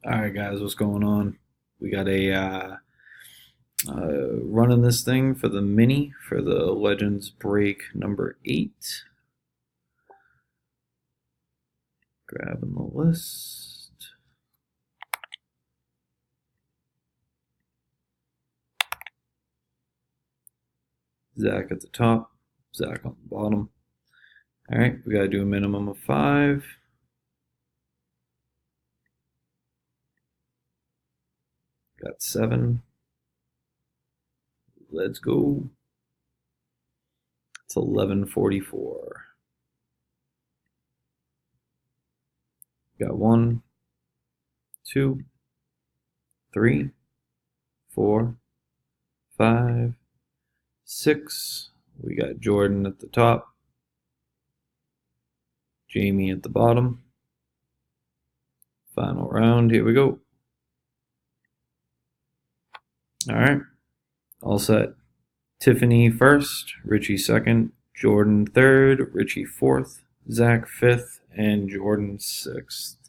All right, guys, what's going on? We got a running this thing for the mini for the Legends break number 8. Grabbing the list. Zach at the top, Zach on the bottom. All right, we got to do a minimum of 5. Got 7. Let's go. It's 11:44. Got 1, 2, 3, 4, 5, 6. We got Jordan at the top, Jamie at the bottom. Final round, here we go. All right, all set. Tiffany first, Richie second, Jordan third, Richie fourth, Zach fifth, and Jordan sixth.